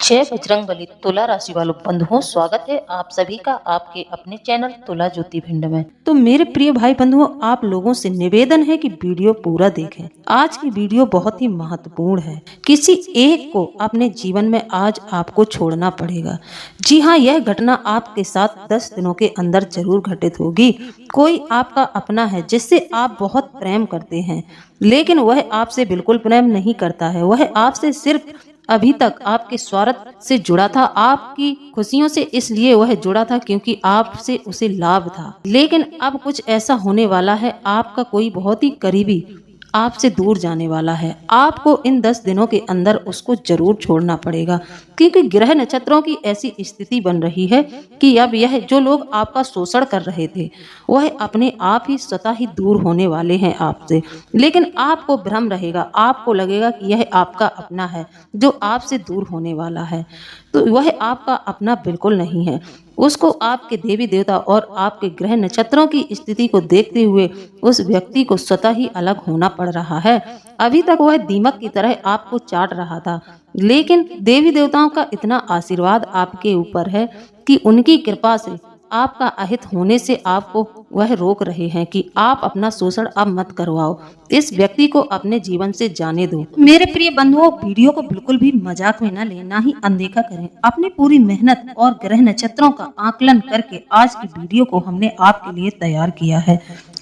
जय बजरंगबली। तुला राशि वालों बंधुओं, स्वागत है आप सभी का आपके अपने चैनल तुला ज्योति भिंड में। तो मेरे प्रिय भाई बंधुओं, आप लोगों से निवेदन है कि वीडियो पूरा देखें। आज की वीडियो बहुत ही महत्वपूर्ण है। किसी एक को अपने जीवन में आज आपको छोड़ना पड़ेगा। जी हाँ, यह घटना आपके साथ 10 दिनों के अंदर जरूर घटित होगी। कोई आपका अपना है जिससे आप बहुत प्रेम करते हैं, लेकिन वह आपसे बिल्कुल प्रेम नहीं करता है। वह आपसे सिर्फ अभी तक आपके स्वार्थ से जुड़ा था, आपकी खुशियों से इसलिए वह जुड़ा था क्योंकि आपसे उसे लाभ था। लेकिन अब कुछ ऐसा होने वाला है, आपका कोई बहुत ही करीबी आपसे दूर जाने वाला है। आपको इन 10 दिनों के अंदर उसको जरूर छोड़ना पड़ेगा, क्योंकि ग्रह नक्षत्रों की ऐसी स्थिति बन रही है कि अब यह जो लोग आपका शोषण कर रहे थे वह अपने आप ही स्वतः ही दूर होने वाले हैं आपसे। लेकिन आपको भ्रम रहेगा, आपको लगेगा कि यह आपका अपना है जो आपसे दूर होने वाला है, तो वह आपका अपना बिल्कुल नहीं है। उसको आपके देवी देवता और आपके ग्रह नक्षत्रों की स्थिति को देखते हुए उस व्यक्ति को स्वतः ही अलग होना पड़ रहा है। अभी तक वह दीमक की तरह आपको चाट रहा था, लेकिन देवी देवताओं का इतना आशीर्वाद आपके ऊपर है कि उनकी कृपा से आपका अहित होने से आपको वह रोक रहे हैं कि आप अपना शोषण अब मत करवाओ, इस व्यक्ति को अपने जीवन से जाने दो। मेरे प्रिय बंधुओं, वीडियो को बिल्कुल भी मजाक में न लें, ना ही अनदेखा करें। अपनी पूरी मेहनत और ग्रह नक्षत्रों का आकलन करके आज की वीडियो को हमने आपके लिए तैयार किया है।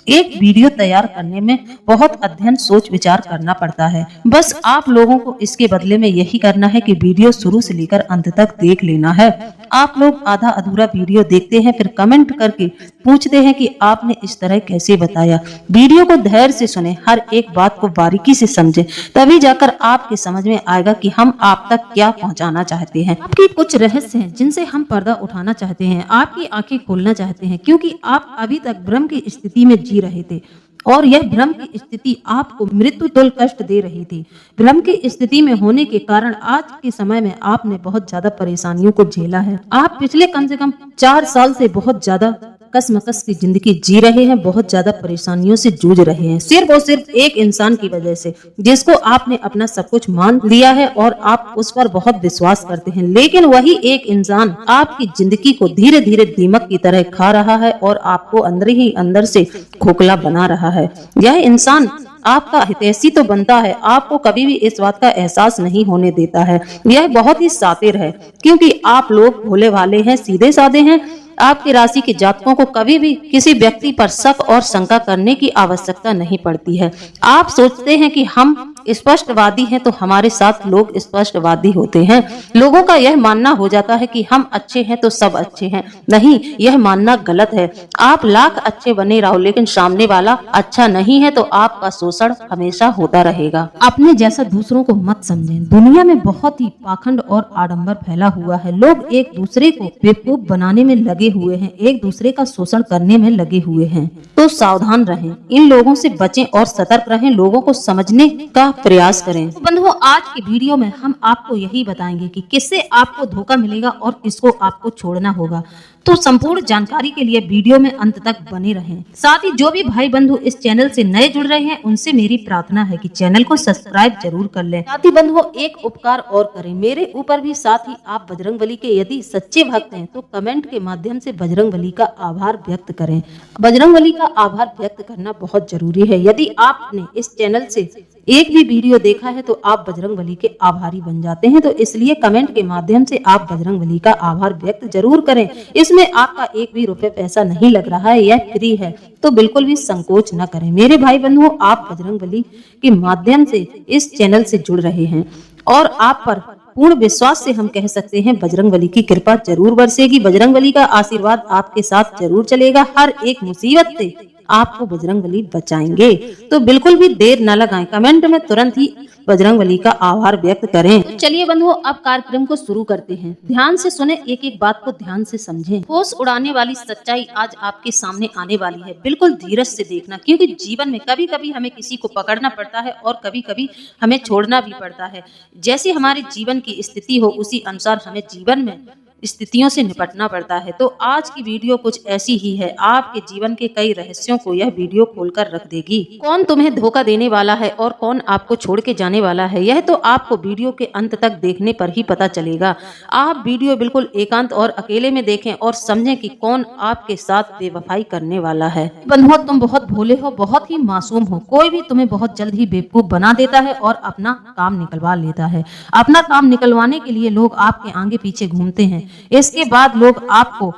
एक वीडियो तैयार करने में बहुत अध्ययन सोच विचार करना पड़ता है। बस आप लोगों को इसके बदले में यही करना है कि वीडियो शुरू से लेकर अंत तक देख लेना है। आप लोग आधा अधूरा वीडियो देखते हैं, फिर कमेंट करके पूछते हैं कि आपने इस तरह कैसे बताया। वीडियो को धैर्य से सुने, हर एक बात को बारीकी से समझें, तभी जाकर आपके समझ में आएगा कि हम आप तक क्या पहुंचाना चाहते हैं। आपकी कुछ रहस्य हैं जिनसे हम पर्दा उठाना चाहते हैं, आपकी आंखें खोलना चाहते हैं, क्योंकि आप अभी तक भ्रम की स्थिति में जी रहे थे और यह भ्रम की स्थिति आपको मृत्यु तुल्य कष्ट दे रही थी। भ्रम की स्थिति में होने के कारण आज के समय में आपने बहुत ज्यादा परेशानियों को झेला है। आप पिछले कम से कम 4 साल से बहुत ज्यादा कसमकस की जिंदगी जी रहे हैं, बहुत ज्यादा परेशानियों से जूझ रहे हैं, सिर्फ और सिर्फ एक इंसान की वजह से, जिसको आपने अपना सब कुछ मान लिया है और आप उस पर बहुत विश्वास करते हैं। लेकिन वही एक इंसान आपकी जिंदगी को धीरे धीरे दीमक की तरह खा रहा है और आपको अंदर ही अंदर से खोखला बना रहा है। यह इंसान आपका हितैषी तो बनता है, आपको कभी भी इस बात का एहसास नहीं होने देता है। यह बहुत ही शातिर है, क्योंकि आप लोग भोले भाले हैं, सीधे साधे हैं। आपकी राशि के जातकों को कभी भी किसी व्यक्ति पर शक और शंका करने की आवश्यकता नहीं पड़ती है। आप सोचते हैं कि हम स्पष्टवादी हैं तो हमारे साथ लोग स्पष्टवादी होते हैं। लोगों का यह मानना हो जाता है कि हम अच्छे हैं तो सब अच्छे हैं। नहीं, यह मानना गलत है। आप लाख अच्छे बने रहो, लेकिन सामने वाला अच्छा नहीं है तो आपका शोषण हमेशा होता रहेगा। अपने जैसा दूसरों को मत समझें। दुनिया में बहुत ही पाखंड और आडंबर फैला हुआ है। लोग एक दूसरे को बेवकूफ बनाने में लगे हुए हैं, एक दूसरे का शोषण करने में लगे हुए हैं। तो सावधान रहें, इन लोगों से बचें और सतर्क रहें, लोगों को समझने का प्रयास करें। बंधुओं, आज की वीडियो में हम आपको यही बताएंगे कि किससे आपको धोखा मिलेगा और किसको आपको छोड़ना होगा। तो संपूर्ण जानकारी के लिए वीडियो में अंत तक बने रहें। साथ ही जो भी भाई बंधु इस चैनल से नए जुड़ रहे हैं, उनसे मेरी प्रार्थना है कि चैनल को सब्सक्राइब जरूर कर लें। साथ ही बंधुओं, एक उपकार और करें मेरे ऊपर भी, साथ ही आप बजरंगबली के यदि सच्चे भक्त हैं तो कमेंट के माध्यम से बजरंगबली का आभार व्यक्त करें। बजरंगबली का आभार व्यक्त करना बहुत जरूरी है। यदि आपने इस चैनल से एक भी वीडियो देखा है तो आप बजरंगबली के आभारी बन जाते हैं, तो इसलिए कमेंट के माध्यम से आप बजरंगबली का आभार व्यक्त जरूर करें। इसमें आपका एक भी रुपए पैसा नहीं लग रहा है, यह फ्री है, तो बिल्कुल भी संकोच न करें। मेरे भाई बंधुओं, आप बजरंगबली के माध्यम से इस चैनल से जुड़ रहे हैं और आप पर पूर्ण विश्वास से हम कह सकते हैं बजरंगबली की कृपा जरूर बरसेगी, बजरंगबली का आशीर्वाद आपके साथ जरूर चलेगा। हर एक मुसीबत से आपको बजरंगबली बचाएंगे, तो बिल्कुल भी देर न लगाएं, कमेंट में तुरंत ही बजरंगबली का आभार व्यक्त करें। तो चलिए बंधुओं, अब कार्यक्रम को शुरू करते हैं। ध्यान से सुने, एक एक बात को ध्यान से समझें। होश उड़ाने वाली सच्चाई आज आपके सामने आने वाली है, बिल्कुल धीरज से देखना, क्योंकि जीवन में कभी कभी हमें किसी को पकड़ना पड़ता है और कभी कभी हमें छोड़ना भी पड़ता है। जैसे हमारे जीवन की स्थिति हो उसी अनुसार हमें जीवन में स्थितियों से निपटना पड़ता है। तो आज की वीडियो कुछ ऐसी ही है, आपके जीवन के कई रहस्यों को यह वीडियो खोलकर रख देगी। कौन तुम्हें धोखा देने वाला है और कौन आपको छोड़ के जाने वाला है, यह तो आपको वीडियो के अंत तक देखने पर ही पता चलेगा। आप वीडियो बिल्कुल एकांत और अकेले में देखें और समझें कि कौन आपके साथ बेवफाई करने वाला है। बंधुओं, तुम बहुत भोले हो, बहुत ही मासूम हो। कोई भी तुम्हें बहुत जल्द ही बेवकूफ बना देता है और अपना काम निकलवा लेता है। अपना काम निकलवाने के लिए लोग आपके आगे पीछे घूमते हैं। इसके बाद लोग आपको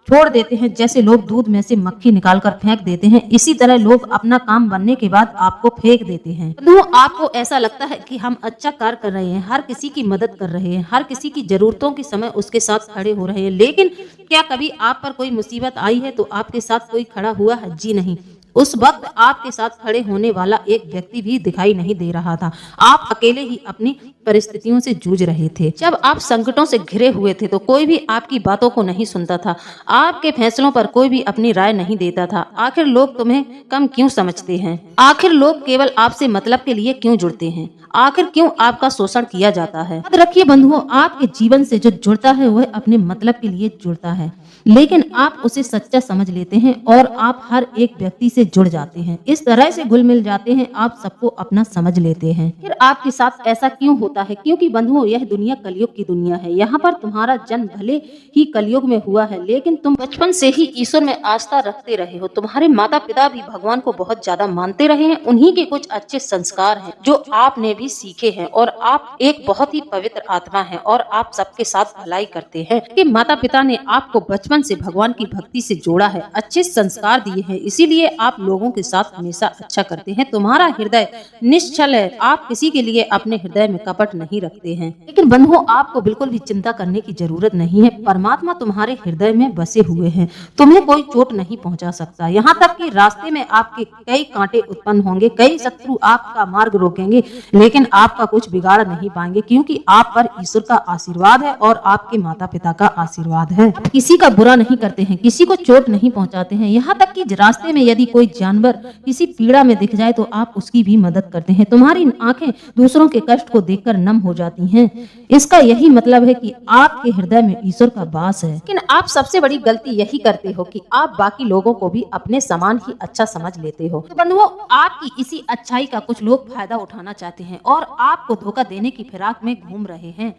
छोड़ देते हैं, जैसे लोग दूध में से मक्खी निकालकर फेंक देते हैं। इसी तरह लोग अपना काम बनने के बाद आपको फेंक देते हैं। तो आपको ऐसा लगता है कि हम अच्छा कार्य कर रहे हैं, हर किसी की मदद कर रहे हैं, हर किसी की जरूरतों के समय उसके साथ खड़े हो रहे हैं। लेकिन क्या कभी आप पर कोई मुसीबत आई है तो आपके साथ कोई खड़ा हुआ है? जी नहीं। उस वक्त आपके साथ खड़े होने वाला एक व्यक्ति भी दिखाई नहीं दे रहा था। आप अकेले ही अपनी परिस्थितियों से जूझ रहे थे। जब आप संकटों से घिरे हुए थे तो कोई भी आपकी बातों को नहीं सुनता था, आपके फैसलों पर कोई भी अपनी राय नहीं देता था। आखिर लोग तुम्हें कम क्यों समझते हैं? आखिर लोग केवल आपसे मतलब के लिए क्यों जुड़ते हैं? आखिर क्यों आपका शोषण किया जाता है? याद रखिए बंधुओं, आपके जीवन से जो जुड़ता है वह अपने मतलब के लिए जुड़ता है, लेकिन आप उसे सच्चा समझ लेते हैं और आप हर एक व्यक्ति से जुड़ जाते हैं। इस तरह से घुल मिल जाते हैं, आप सबको अपना समझ लेते हैं। फिर आपके साथ ऐसा क्यों होता है? क्योंकि बंधुओं, यह दुनिया कलयुग की दुनिया है। यहाँ पर तुम्हारा जन्म भले ही कलयुग में हुआ है, लेकिन तुम बचपन से ही ईश्वर में आस्था रखते रहे हो। तुम्हारे माता पिता भी भगवान को बहुत ज्यादा मानते रहे हैं। उन्हीं के कुछ अच्छे संस्कार हैं जो आपने भी सीखे हैं और आप एक बहुत ही पवित्र आत्मा है और आप सबके साथ भलाई करते हैं। कि माता पिता ने आपको बचपन से भगवान की भक्ति से जोड़ा है, अच्छे संस्कार दिए हैं, इसीलिए आप लोगों के साथ हमेशा अच्छा करते हैं। तुम्हारा हृदय निश्चल है, आप किसी के लिए अपने हृदय में कपट नहीं रखते हैं। लेकिन बंधुओं, आपको बिल्कुल भी चिंता करने की जरूरत नहीं है। परमात्मा तुम्हारे हृदय में बसे हुए हैं, तुम्हें कोई चोट नहीं पहुंचा सकता। यहाँ तक कि रास्ते में आपके कई कांटे उत्पन्न होंगे, कई शत्रु आपका मार्ग रोकेंगे, लेकिन आपका कुछ बिगाड़ नहीं पाएंगे, क्योंकि आप पर ईश्वर का आशीर्वाद है और आपके माता पिता का आशीर्वाद है। किसी का बुरा नहीं करते हैं, किसी को चोट नहीं पहुंचाते हैं। यहाँ तक कि रास्ते में यदि कोई जानवर किसी पीड़ा में दिख जाए तो आप उसकी भी मदद करते हैं। तुम्हारी आंखें दूसरों के कष्ट को देखकर नम हो जाती हैं। इसका यही मतलब है कि आपके हृदय में ईश्वर का वास है। लेकिन आप सबसे बड़ी गलती यही करते हो कि आप बाकी लोगों को भी अपने समान ही अच्छा समझ लेते हो। तो बंधुओं, आपकी इसी अच्छाई का कुछ लोग फायदा उठाना चाहते हैं और आपको धोखा देने की फिराक में घूम रहे हैं।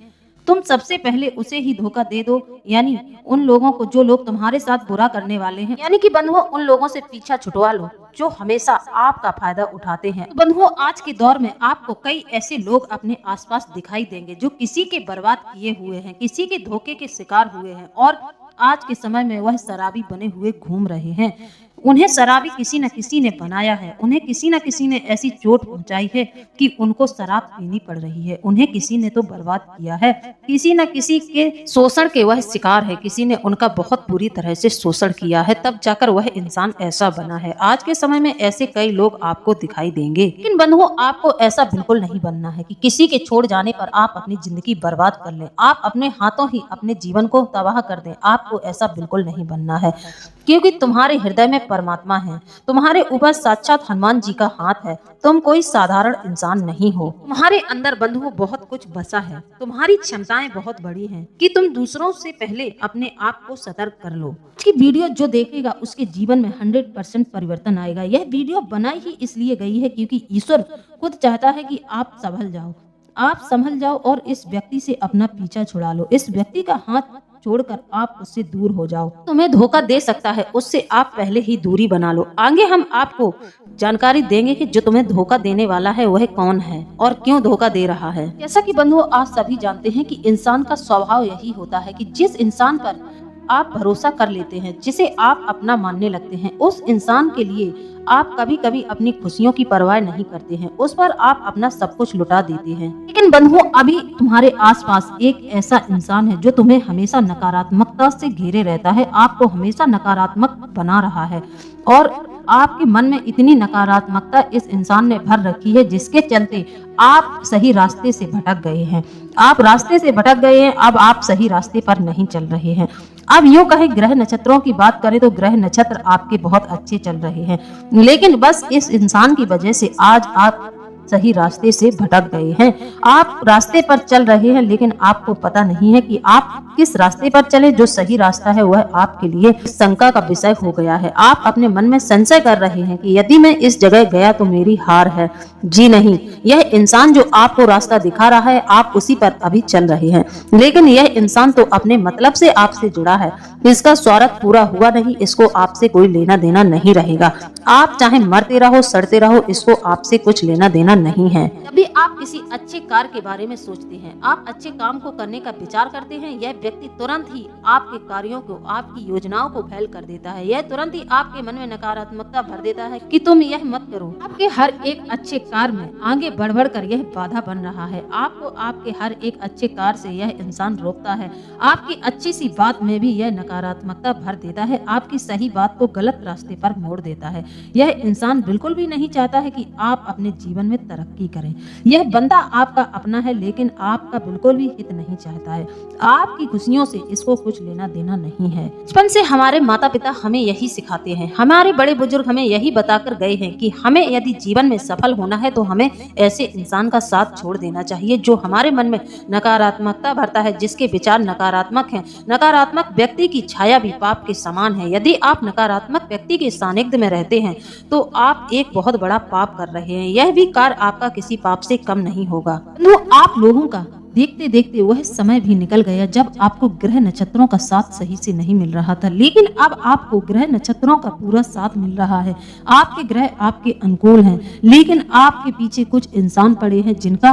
तुम सबसे पहले उसे ही धोखा दे दो, यानी उन लोगों को जो लोग तुम्हारे साथ बुरा करने वाले हैं। यानी कि बंधुओं, उन लोगों से पीछा छुटवा लो जो हमेशा आपका फायदा उठाते हैं। तो बंधुओं, आज के दौर में आपको कई ऐसे लोग अपने आसपास दिखाई देंगे जो किसी के बर्बाद किए हुए हैं, किसी के धोखे के शिकार हुए हैं और आज के समय में वह शराबी बने हुए घूम रहे हैं। उन्हें शराबी किसी न किसी ने बनाया है, उन्हें किसी न किसी ने ऐसी चोट पहुंचाई है कि उनको शराब पीनी पड़ रही है। उन्हें किसी ने तो बर्बाद किया है, किसी न किसी के शोषण के वह शिकार है, किसी ने उनका बहुत बुरी तरह से शोषण किया है, तब जाकर वह इंसान ऐसा बना है। आज के समय में ऐसे कई लोग आपको दिखाई देंगे। लेकिन बंधुओं, आपको ऐसा बिल्कुल नहीं बनना है कि किसी के छोड़ जाने पर आप अपनी जिंदगी बर्बाद कर लें, आप अपने हाथों ही अपने जीवन को तबाह कर दें। आपको ऐसा बिल्कुल नहीं बनना है, क्योंकि तुम्हारे हृदय में परमात्मा है, तुम्हारे ऊपर साक्षात हनुमान जी का हाथ है। तुम कोई साधारण इंसान नहीं हो। तुम्हारे अंदर बंधुओं बहुत कुछ बसा है। तुम्हारी क्षमताएं बहुत बड़ी हैं कि तुम दूसरों से पहले अपने आप को सतर्क कर लो। कि वीडियो जो देखेगा उसके जीवन में 100% परिवर्तन आएगा। यह वीडियो बनाई ही इसलिए गई है क्योंकि ईश्वर खुद चाहता है कि आप संभल जाओ, आप संभल जाओ और इस व्यक्ति से अपना पीछा छुड़ा लो। इस व्यक्ति का हाथ छोड़कर आप उससे दूर हो जाओ। तुम्हें धोखा दे सकता है, उससे आप पहले ही दूरी बना लो। आगे हम आपको जानकारी देंगे कि जो तुम्हें धोखा देने वाला है वह कौन है और क्यों धोखा दे रहा है। जैसा कि बंधुओं, आज सभी जानते हैं कि इंसान का स्वभाव यही होता है कि जिस इंसान पर आप भरोसा कर लेते हैं, जिसे आप अपना मानने लगते हैं, उस इंसान के लिए आप कभी कभी अपनी खुशियों की परवाह नहीं करते हैं, उस पर आप अपना सब कुछ लुटा देते हैं। लेकिन बंधुओं, अभी तुम्हारे आसपास एक ऐसा इंसान है जो तुम्हें हमेशा नकारात्मकता से घेरे रहता है, आपको हमेशा नकारात्मक बना रहा है और आपके मन में इतनी नकारात्मकता इस इंसान ने भर रखी है जिसके चलते आप सही रास्ते से भटक गए हैं। आप रास्ते से भटक गए हैं, अब आप सही रास्ते पर नहीं चल रहे हैं। अब यूँ कहे ग्रह नक्षत्रों की बात करें तो ग्रह नक्षत्र आपके बहुत अच्छे चल रहे हैं, लेकिन बस इस इंसान की वजह से आज आप सही रास्ते से भटक गए हैं। आप रास्ते पर चल रहे हैं लेकिन आपको पता नहीं है कि आप किस रास्ते पर चले। जो सही रास्ता है वह आपके लिए शंका का विषय हो गया है। आप अपने मन में संशय कर रहे हैं कि यदि मैं इस जगह गया तो मेरी हार है। जी नहीं, यह इंसान जो आपको रास्ता दिखा रहा है आप उसी पर अभी चल रहे हैं, लेकिन यह इंसान तो अपने मतलब से आपसे जुड़ा है। इसका स्वार्थ पूरा हुआ नहीं, इसको आपसे कोई लेना देना नहीं रहेगा। आप चाहे मरते रहो सड़ते रहो, इसको आपसे कुछ लेना देना नहीं है। जब आप किसी अच्छे कार्य के बारे में सोचते हैं, आप अच्छे काम को करने का विचार करते हैं, यह व्यक्ति तुरंत ही आपके कार्यों को, आपकी योजनाओं को फेल कर देता है। यह तुरंत ही आपके मन में नकारात्मकता भर देता है कि तुम यह मत करो। आपके हर एक अच्छे कार्य में आगे बढ़ कर यह बाधा बन रहा है। आपको आपके हर एक अच्छे कार्य से यह इंसान रोकता है। आपकी अच्छी सी बात में भी यह नकारात्मकता भर देता है, आपकी सही बात को गलत रास्ते पर मोड़ देता है। यह इंसान बिल्कुल भी नहीं चाहता है कि आप अपने जीवन में तरक्की करें। यह बंदा आपका अपना है लेकिन आपका बिल्कुल भी हित नहीं चाहता है। आपकी खुशियों से इसको कुछ लेना देना नहीं है। बचपन से हमारे माता पिता हमें यही सिखाते हैं, हमारे बड़े बुजुर्ग हमें यही बताकर गए हैं कि हमें यदि जीवन में सफल होना है तो हमें ऐसे इंसान का साथ छोड़ देना चाहिए जो हमारे मन में नकारात्मकता भरता है, जिसके विचार नकारात्मक हैं। नकारात्मक व्यक्ति की छाया भी पाप के समान है। यदि आप नकारात्मक व्यक्ति के सानिध्य में रहते हैं तो आप एक बहुत बड़ा पाप कर रहे हैं। यह भी कार्य आपका किसी पाप से कम नहीं होगा। तो आप लोगों का देखते देखते वह समय भी निकल गया जब आपको ग्रह नक्षत्रों का साथ सही से नहीं मिल रहा था, लेकिन अब आपको ग्रह नक्षत्रों का पूरा साथ मिल रहा है। आपके ग्रह आपके अनुकूल हैं, लेकिन आपके पीछे कुछ इंसान पड़े हैं जिनका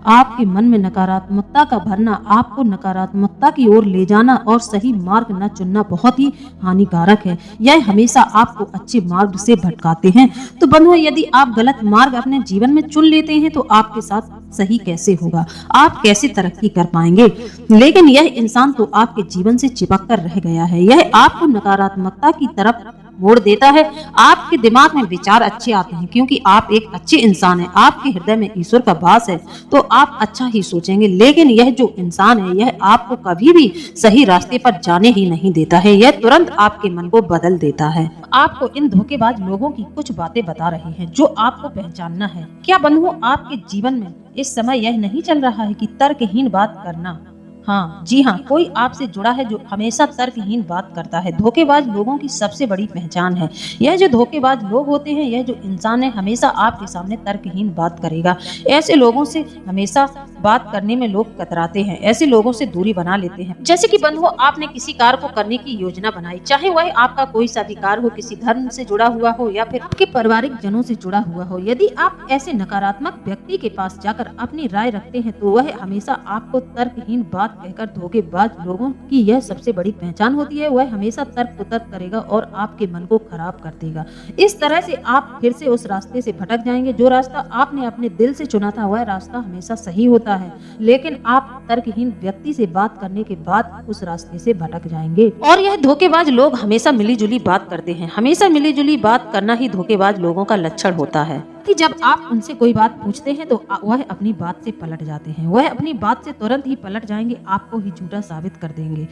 आपके मन में नकारात्मकता का भरना, आपको नकारात्मकता की ओर ले जाना और सही मार्ग न चुनना बहुत ही हानिकारक है। यह हमेशा आपको अच्छे मार्ग से भटकाते हैं। तो बंधुओं, यदि आप गलत मार्ग अपने जीवन में चुन लेते हैं तो आपके साथ सही कैसे होगा, आप कैसे तरक्की कर पाएंगे। लेकिन यह इंसान तो आपके जीवन से चिपक कर रह गया है। यह आपको नकारात्मकता की तरफ मोड़ देता है। आपके दिमाग में विचार अच्छे आते हैं क्योंकि आप एक अच्छे इंसान हैं, आपके हृदय में ईश्वर का वास है तो आप अच्छा ही सोचेंगे। लेकिन यह जो इंसान है यह आपको कभी भी सही रास्ते पर जाने ही नहीं देता है। यह तुरंत आपके मन को बदल देता है। आपको इन धोखेबाज लोगों की कुछ बातें बता रहे हैं जो आपको पहचानना है। क्या बंधुओं, आपके जीवन में इस समय यह नहीं चल रहा है कि तर्कहीन बात करना? हाँ जी हाँ, कोई आपसे जुड़ा है जो हमेशा तर्कहीन बात करता है। धोखेबाज लोगों की सबसे बड़ी पहचान है। यह जो धोखेबाज लोग होते हैं, यह जो इंसान है हमेशा आपके सामने तर्कहीन बात करेगा। ऐसे लोगों से हमेशा बात करने में लोग कतराते हैं, ऐसे लोगों से दूरी बना लेते हैं। जैसे कि बंधुओं, आपने किसी कार्य को करने की योजना बनाई, चाहे वह आपका कोई सा भी कार्य हो, किसी धर्म से जुड़ा हुआ हो या फिर आपके पारिवारिक जनों से जुड़ा हुआ हो। यदि आप ऐसे नकारात्मक व्यक्ति के पास जाकर अपनी राय रखते हैं तो वह हमेशा आपको तर्कहीन बात कहकर, धोखेबाज लोगों की यह सबसे बड़ी पहचान होती है। वह हमेशा तर्क कुतर्क करेगा और आपके मन को खराब कर देगा। इस तरह से आप फिर से उस रास्ते से भटक जाएंगे। जो रास्ता आपने अपने दिल से चुना था वह रास्ता हमेशा सही होता है, लेकिन आप तर्कहीन व्यक्ति से बात करने के बाद उस रास्ते से भटक जाएंगे। और यह धोखेबाज लोग हमेशा मिलीजुली बात करते हैं। हमेशा मिलीजुली बात करना ही धोखेबाज लोगों का लक्षण होता है कि जब आप उनसे कोई बात पूछते हैं तो वह अपनी बात से पलट जाते हैं। वह अपनी बात से तुरंत ही पलट जाएंगे, आपको ही झूठा साबित कर देंगे।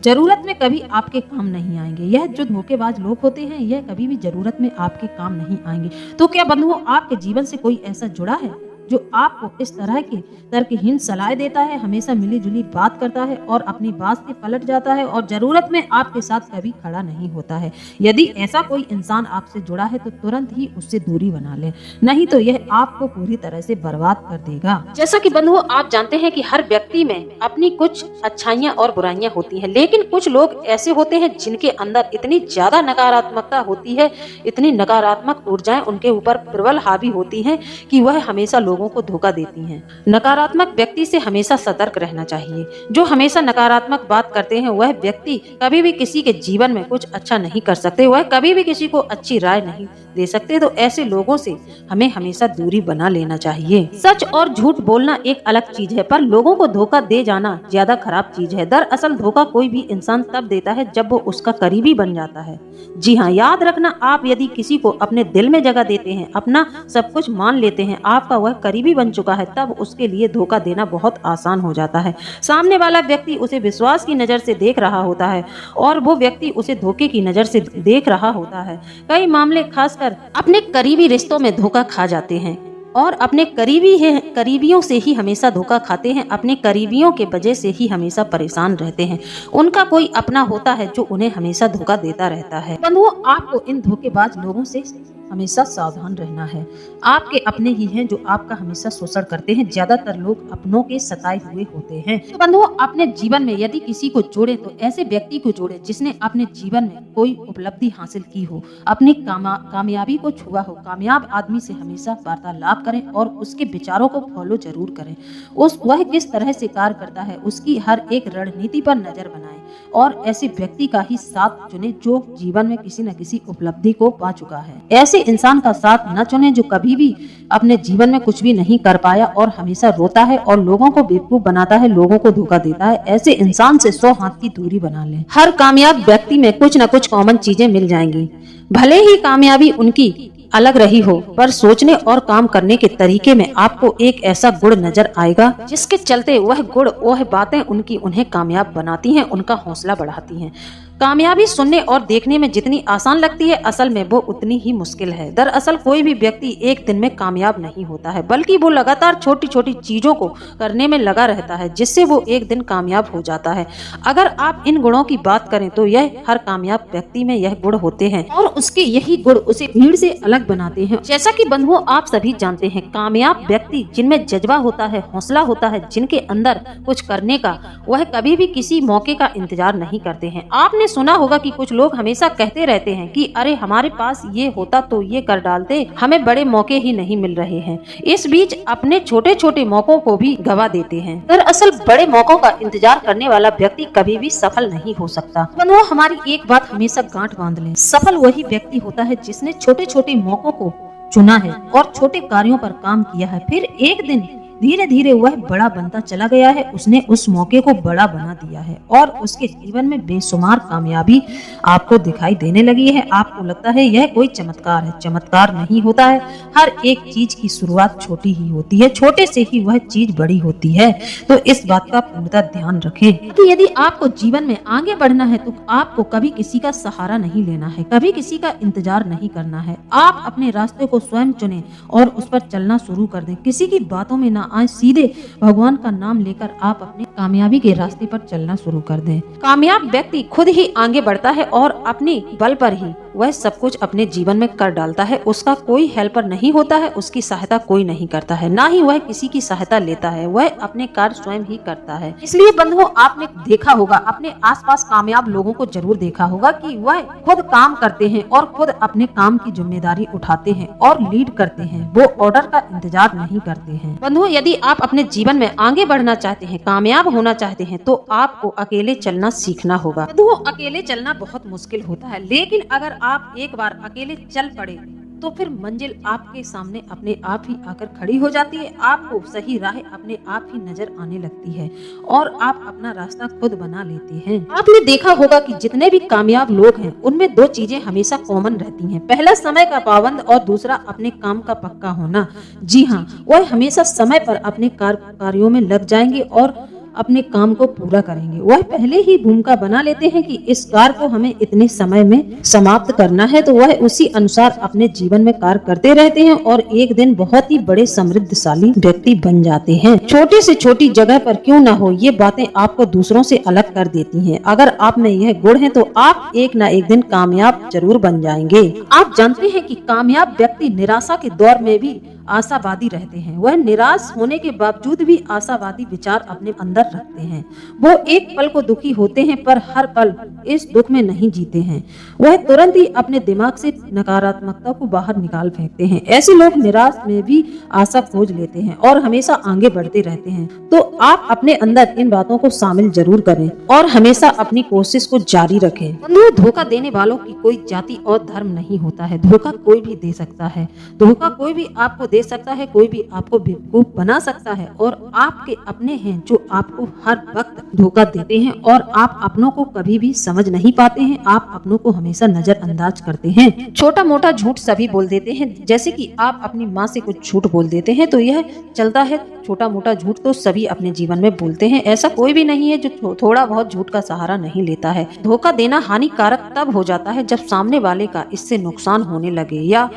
जरूरत में कभी आपके काम नहीं आएंगे। यह जो धोखेबाज लोग होते हैं यह कभी भी जरूरत में आपके काम नहीं आएंगे। तो क्या बंधुओं, आपके जीवन से कोई ऐसा जुड़ा है जो आपको इस तरह की तर्कहीन सलाह देता है, हमेशा मिलीजुली बात करता है और अपनी बात से पलट जाता है और जरूरत में आपके साथ कभी खड़ा नहीं होता है? यदि ऐसा कोई इंसान आपसे जुड़ा है तो तुरंत ही उससे दूरी बना ले, नहीं तो यह आपको पूरी तरह से बर्बाद कर देगा। जैसा कि बंधुओं, आप जानते हैं कि हर व्यक्ति में अपनी कुछ अच्छाइयाँ और बुराइयां होती हैं, लेकिन कुछ लोग ऐसे होते हैं जिनके अंदर इतनी ज्यादा नकारात्मकता होती है, इतनी नकारात्मक ऊर्जाएं उनके ऊपर प्रबल हावी होती हैं कि वह हमेशा लोगों को धोखा देती हैं। नकारात्मक व्यक्ति से हमेशा सतर्क रहना चाहिए। जो हमेशा नकारात्मक बात करते हैं वह व्यक्ति कभी भी किसी के जीवन में कुछ अच्छा नहीं कर सकते, वह कभी भी किसी को अच्छी राय नहीं दे सकते। तो ऐसे लोगों से हमें हमेशा दूरी बना लेना चाहिए। सच और झूठ बोलना एक अलग चीज है, पर लोगों को धोखा दे जाना ज्यादा खराब चीज है। दरअसल धोखा कोई भी इंसान तब देता है जब वो उसका करीबी बन जाता है। जी हाँ, याद रखना, आप यदि किसी को अपने दिल में जगह देते हैं, अपना सब कुछ मान लेते हैं, आपका वह करीबी बन चुका है, तब उसके लिए धोखा देना बहुत आसान हो जाता है। सामने वाला व्यक्ति उसे विश्वास की नजर से देख रहा होता है और वो व्यक्ति उसे धोखे की नजर से देख रहा होता है। कई मामले खासकर अपने करीबी रिश्तों में धोखा खा जाते हैं। और अपने करीबियों से ही हमेशा धोखा खाते हैं, अपने करीबियों के वजह से ही हमेशा परेशान रहते हैं। उनका कोई अपना होता है जो उन्हें हमेशा धोखा देता रहता है। बंधुओं, आपको इन धोखेबाज लोगों से हमेशा सावधान रहना है। आपके अपने ही हैं जो आपका हमेशा शोषण करते हैं। ज्यादातर लोग अपनों के सताए हुए होते हैं। तो बंधुओं, अपने जीवन में यदि किसी को जोड़े तो ऐसे व्यक्ति को जोड़े जिसने अपने जीवन में कोई उपलब्धि हासिल की हो, अपनी कामयाबी को छुआ हो। कामयाब आदमी से हमेशा वार्तालाप करें और उसके विचारों को फॉलो जरूर करें। वह किस तरह से कार्य करता है उसकी हर एक रणनीति पर नजर बनाएं और ऐसे व्यक्ति का ही साथ चुने जो जीवन में किसी न किसी उपलब्धि को पा चुका है। ऐसे इंसान का साथ न चुने जो कभी भी अपने जीवन में कुछ भी नहीं कर पाया और हमेशा रोता है और लोगों को बेवकूफ बनाता है, लोगों को धोखा देता है। ऐसे इंसान से 100 हाथ की दूरी बना लें। हर कामयाब व्यक्ति में कुछ न कुछ कॉमन चीजें मिल जाएंगी। भले ही कामयाबी उनकी अलग रही हो, पर सोचने और काम करने के तरीके में आपको एक ऐसा गुण नजर आएगा जिसके चलते वह बातें उन्हें कामयाब बनाती हैं, उनका हौसला बढ़ाती हैं। कामयाबी सुनने और देखने में जितनी आसान लगती है, असल में वो उतनी ही मुश्किल है। दरअसल कोई भी व्यक्ति एक दिन में कामयाब नहीं होता है, बल्कि वो लगातार छोटी छोटी चीजों को करने में लगा रहता है, जिससे वो एक दिन कामयाब हो जाता है। अगर आप इन गुणों की बात करें तो यह हर कामयाब व्यक्ति में यह गुण होते हैं और उसके यही गुण उसे भीड़ से अलग बनाते हैं। जैसा कि बंधुओं, आप सभी जानते हैं, कामयाब व्यक्ति जिनमें जज्बा होता है, हौसला होता है, जिनके अंदर कुछ करने का, वह कभी भी किसी मौके का इंतजार नहीं करते हैं। आपने सुना होगा कि कुछ लोग हमेशा कहते रहते हैं कि अरे हमारे पास ये होता तो ये कर डालते, हमें बड़े मौके ही नहीं मिल रहे हैं। इस बीच अपने छोटे छोटे मौकों को भी गवा देते हैं। दरअसल बड़े मौकों का इंतजार करने वाला व्यक्ति कभी भी सफल नहीं हो सकता। बंधुओं, हमारी एक बात हमेशा गांठ बांध लें, सफल वही व्यक्ति होता है जिसने छोटे छोटे मौकों को चुना है और छोटे कार्यों पर काम किया है। फिर एक दिन धीरे धीरे वह बड़ा बनता चला गया है। उसने उस मौके को बड़ा बना दिया है और उसके जीवन में बेशुमार कामयाबी आपको दिखाई देने लगी है। आपको लगता है यह कोई चमत्कार है। चमत्कार नहीं होता है। हर एक चीज की शुरुआत छोटी ही होती है, छोटे से ही वह चीज बड़ी होती है। तो इस बात का पूर्णतः ध्यान रखें कि यदि आपको जीवन में आगे बढ़ना है तो आपको कभी किसी का सहारा नहीं लेना है, कभी किसी का इंतजार नहीं करना है। आप अपने रास्ते को स्वयं चुनें और उस पर चलना शुरू कर दें। किसी की बातों में ना आज सीधे भगवान का नाम लेकर आप अपने कामयाबी के रास्ते पर चलना शुरू कर दें। कामयाब व्यक्ति खुद ही आगे बढ़ता है और अपने बल पर ही वह सब कुछ अपने जीवन में कर डालता है। उसका कोई हेल्पर नहीं होता है, उसकी सहायता कोई नहीं करता है, ना ही वह किसी की सहायता लेता है। वह अपने कार्य स्वयं ही करता है। इसलिए बंधुओं, आपने देखा होगा, अपने आसपास कामयाब लोगों को जरूर देखा होगा कि वह खुद काम करते हैं और खुद अपने काम की जिम्मेदारी उठाते हैं और लीड करते हैं। वो ऑर्डर का इंतजार नहीं करते हैं। बंधुओं, यदि आप अपने जीवन में आगे बढ़ना चाहते हैं, कामयाब होना चाहते हैं, तो आपको अकेले चलना सीखना होगा। बंधुओं, अकेले चलना बहुत मुश्किल होता है, लेकिन अगर आप एक बार अकेले चल पड़े तो फिर मंजिल आपके सामने अपने आप ही आकर खड़ी हो जाती है। आपको सही राह अपने आप ही नजर आने लगती है और आप अपना रास्ता खुद बना लेते हैं। आपने देखा होगा कि जितने भी कामयाब लोग हैं उनमें दो चीजें हमेशा कॉमन रहती हैं। पहला, समय का पाबंद और दूसरा, अपने काम का पक्का होना। जी हाँ, वह हमेशा समय पर अपने कार्यों में लग जाएंगे और अपने काम को पूरा करेंगे। वह पहले ही भूमिका बना लेते हैं कि इस कार्य को हमें इतने समय में समाप्त करना है, तो वह उसी अनुसार अपने जीवन में कार्य करते रहते हैं और एक दिन बहुत ही बड़े समृद्धशाली व्यक्ति बन जाते हैं। छोटी से छोटी जगह पर क्यों न हो, ये बातें आपको दूसरों से अलग कर देती हैं। अगर आप में यह गुण है तो आप एक न एक दिन कामयाब जरूर बन जाएंगे। आप जानते हैं कि कामयाब व्यक्ति निराशा के दौर में भी आशावादी रहते हैं। वह निराश होने के बावजूद भी आशावादी विचार अपने अंदर रखते हैं। वो एक पल को दुखी होते हैं पर हर पल इस दुख में नहीं जीते हैं। वह तुरंत ही अपने दिमाग से नकारात्मकता को बाहर निकाल फेंकते हैं। ऐसे लोग निराश में भी आशा खोज लेते हैं और हमेशा आगे बढ़ते रहते हैं। तो आप अपने अंदर इन बातों को शामिल जरूर करें और हमेशा अपनी कोशिश को जारी रखें। धोखा देने वालों की कोई जाति और धर्म नहीं होता है। धोखा कोई भी दे सकता है। धोखा कोई भी आपको दे सकता है, कोई भी आपको बेवकूफ बना सकता है और आपके अपने हैं जो आपको हर वक्त धोखा देते हैं और आप अपनों को कभी भी समझ नहीं पाते हैं। आप अपनों को हमेशा नजरअंदाज करते हैं। छोटा मोटा झूठ सभी बोल देते हैं, जैसे कि आप अपनी माँ से कुछ झूठ बोल देते हैं तो यह चलता है। छोटा मोटा झूठ तो सभी अपने जीवन में बोलते हैं। ऐसा कोई भी नहीं है जो थोड़ा बहुत झूठ का सहारा नहीं लेता है। धोखा देना हानिकारक तब हो जाता है जब सामने वाले का इससे नुकसान होने लगे या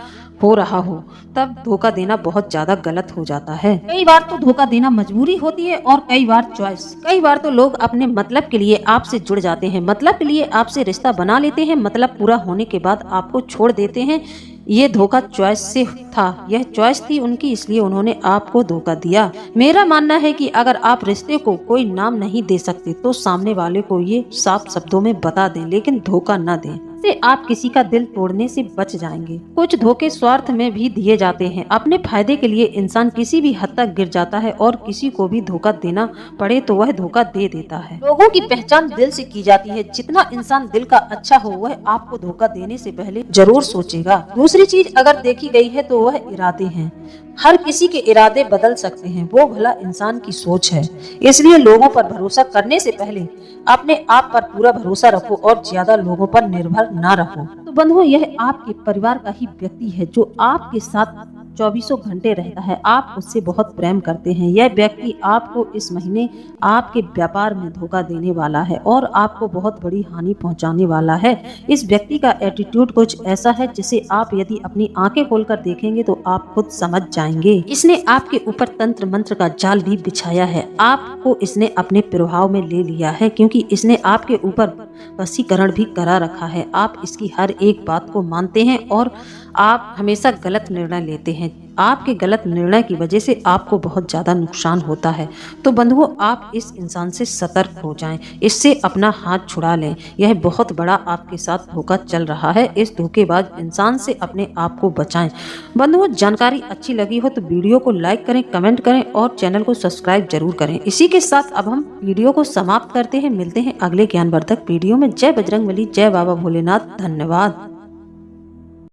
हो रहा हो, तब धोखा देना बहुत ज्यादा गलत हो जाता है। कई बार तो धोखा देना मजबूरी होती है और कई बार चॉइस। कई बार तो लोग अपने मतलब के लिए आपसे जुड़ जाते हैं, मतलब के लिए आपसे रिश्ता बना लेते हैं, मतलब पूरा होने के बाद आपको छोड़ देते हैं। ये धोखा चॉइस से था, यह चॉइस थी उनकी, इसलिए उन्होंने आपको धोखा दिया। मेरा मानना है कि अगर आप रिश्ते को कोई नाम नहीं दे सकते तो सामने वाले को ये साफ शब्दों में बता दें, लेकिन धोखा न दें। से आप किसी का दिल तोड़ने से बच जाएंगे। कुछ धोखे स्वार्थ में भी दिए जाते हैं। अपने फायदे के लिए इंसान किसी भी हद तक गिर जाता है और किसी को भी धोखा देना पड़े तो वह धोखा दे देता है। लोगों की पहचान दिल से की जाती है। जितना इंसान दिल का अच्छा हो वह आपको धोखा देने से पहले जरूर सोचेगा। दूसरी चीज अगर देखी गई है तो वह इरादे हैं। हर किसी के इरादे बदल सकते हैं, वो भला इंसान की सोच है। इसलिए लोगों पर भरोसा करने से पहले अपने आप पर पूरा भरोसा रखो और ज्यादा लोगों पर निर्भर ना रहो। तो बंधुओं, यह आपके परिवार का ही व्यक्ति है जो आपके साथ 24 घंटे रहता है। आप उससे बहुत प्रेम करते हैं। यह व्यक्ति आपको इस महीने आपके व्यापार में धोखा देने वाला है और आपको बहुत बड़ी हानि पहुंचाने वाला है। इस व्यक्ति का एटीट्यूड कुछ ऐसा है जिसे आप यदि अपनी आंखें खोलकर देखेंगे तो आप खुद समझ जाएंगे। इसने आपके ऊपर तंत्र मंत्र का जाल भी बिछाया है। आपको इसने अपने प्रभाव में ले लिया है क्योंकि इसने आपके ऊपर वशीकरण भी करा रखा है। आप इसकी हर एक बात को मानते हैं और आप हमेशा गलत निर्णय लेते हैं। आपके गलत निर्णय की वजह से आपको बहुत ज्यादा नुकसान होता है। तो बंधुओं, आप इस इंसान से सतर्क हो जाएं, इससे अपना हाथ छुड़ा लें। यह बहुत बड़ा आपके साथ धोखा चल रहा है। इस धोखेबाज इंसान से अपने आप को बचाएं। बंधुओं, जानकारी अच्छी लगी हो तो वीडियो को लाइक करें, कमेंट करें और चैनल को सब्सक्राइब जरूर करें। इसी के साथ अब हम वीडियो को समाप्त करते हैं। मिलते हैं अगले ज्ञानवर्धक वीडियो में। जय बजरंगबली, जय बाबा भोलेनाथ। धन्यवाद।